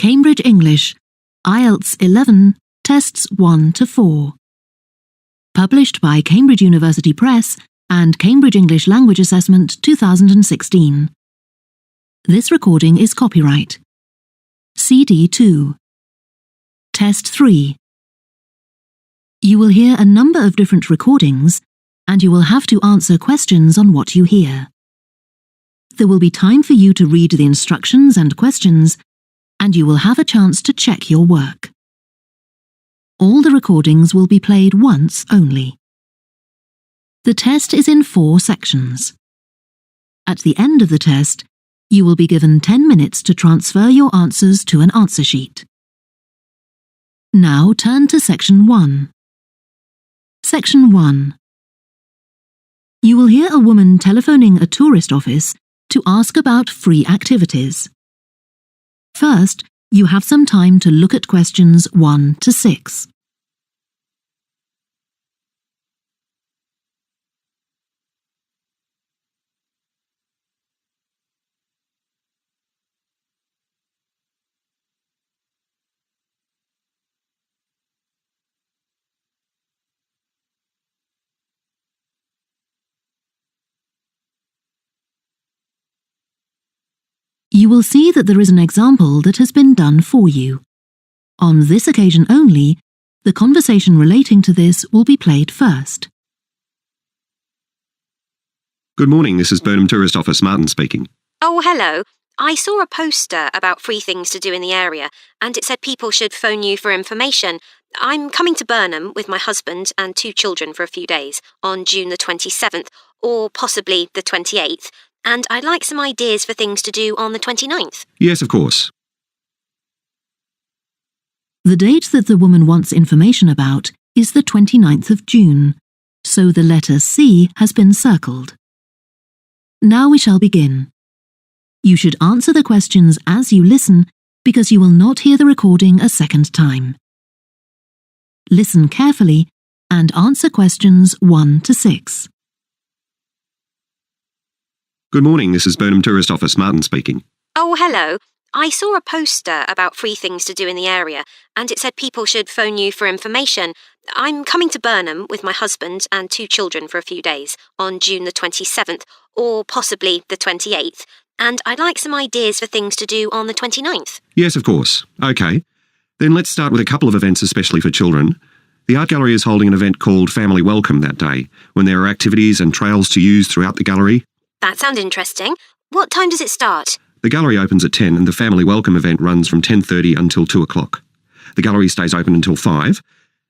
Cambridge English, IELTS 11, Tests 1 to 4. Published by Cambridge University Press and Cambridge English Language Assessment 2016. This recording is copyright. CD 2. Test 3. You will hear a number of different recordings, and you will have to answer questions on what you hear. There will be time for you to read the instructions and questions, and you will have a chance to check your work. All the recordings will be played once only. The test is in 4 sections. At the end of the test, you will be given 10 minutes to transfer your answers to an answer sheet. Now turn to Section 1. Section 1. You will hear a woman telephoning a tourist office to ask about free activities. First, you have some time to look at questions 1 to 6. You will see that there is an example that has been done for you. On this occasion only, the conversation relating to this will be played first. Good morning, this is Burnham Tourist Office, Martin speaking. Oh, hello. I saw a poster about free things to do in the area, and it said people should phone you for information. I'm coming to Burnham with my husband and 2 children for a few days on June the 27th, or possibly the 28th. And I'd like some ideas for things to do on the 29th. Yes, of course. The date that the woman wants information about is the 29th of June, so the letter C has been circled. Now we shall begin. You should answer the questions as you listen because you will not hear the recording a second time. Listen carefully and answer questions 1 to 6. Good morning, this is Burnham Tourist Office, Martin speaking. Oh, hello. I saw a poster about free things to do in the area, and it said people should phone you for information. I'm coming to Burnham with my husband and 2 children for a few days on June the 27th, or possibly the 28th, and I'd like some ideas for things to do on the 29th. Yes, of course. OK. Then let's start with a couple of events especially for children. The Art Gallery is holding an event called Family Welcome that day, when there are activities and trails to use throughout the gallery. That sounds interesting. What time does it start? The gallery opens at 10 and the Family Welcome event runs from 10:30 until 2 o'clock. The gallery stays open until 5,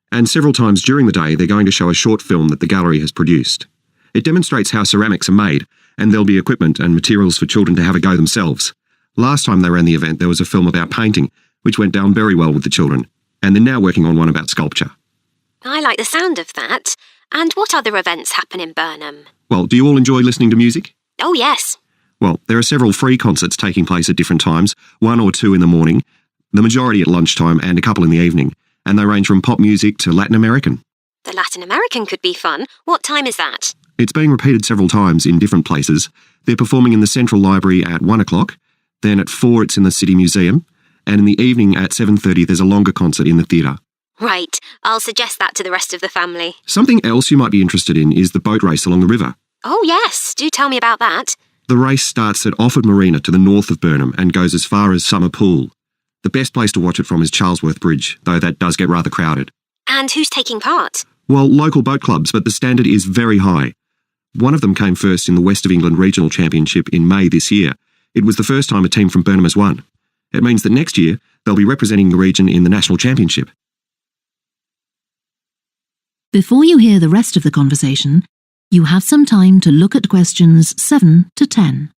and several times during the day they're going to show a short film that the gallery has produced. It demonstrates how ceramics are made, and there'll be equipment and materials for children to have a go themselves. Last time they ran the event there was a film about painting, which went down very well with the children, and they're now working on one about sculpture. I like the sound of that. And what other events happen in Burnham? Well, do you all enjoy listening to music? Oh, yes. Well, there are several free concerts taking place at different times, 1 or 2 in the morning, the majority at lunchtime and a couple in the evening, and they range from pop music to Latin American. The Latin American could be fun. What time is that? It's being repeated several times in different places. They're performing in the Central Library at 1 o'clock, then at 4 it's in the City Museum, and in the evening at 7:30 there's a longer concert in the theatre. Right, I'll suggest that to the rest of the family. Something else you might be interested in is the boat race along the river. Oh, yes, do tell me about that. The race starts at Offord Marina to the north of Burnham and goes as far as Summer Pool. The best place to watch it from is Charlesworth Bridge, though that does get rather crowded. And who's taking part? Well, local boat clubs, but the standard is very high. One of them came first in the West of England Regional Championship in May this year. It was the first time a team from Burnham has won. It means that next year they'll be representing the region in the National Championship. Before you hear the rest of the conversation, you have some time to look at questions 7 to 10.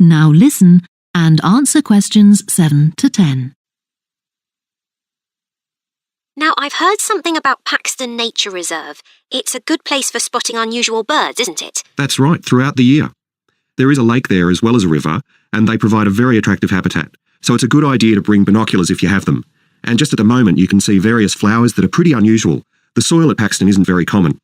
Now listen and answer questions 7 to 10. Now, I've heard something about Paxton Nature Reserve. It's a good place for spotting unusual birds, isn't it? That's right, throughout the year. There is a lake there as well as a river, and they provide a very attractive habitat. so it's a good idea to bring binoculars if you have them. And just at the moment you can see various flowers that are pretty unusual. The soil at Paxton isn't very common.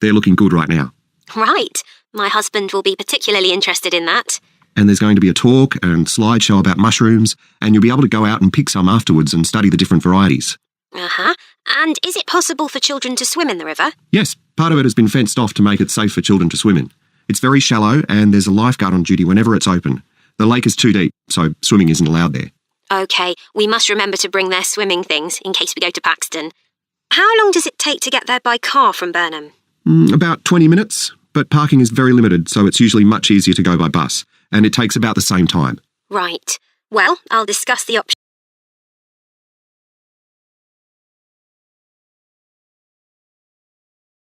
They're looking good right now. Right. My husband will be particularly interested in that. And there's going to be a talk and slideshow about mushrooms, and you'll be able to go out and pick some afterwards and study the different varieties. Uh-huh. And is it possible for children to swim in the river? Yes, part of it has been fenced off to make it safe for children to swim in. It's very shallow and there's a lifeguard on duty whenever it's open. The lake is too deep, so swimming isn't allowed there. OK, we must remember to bring their swimming things in case we go to Paxton. How long does it take to get there by car from Burnham? About 20 minutes, but parking is very limited, so it's usually much easier to go by bus, and it takes about the same time. Right. Well, I'll discuss the option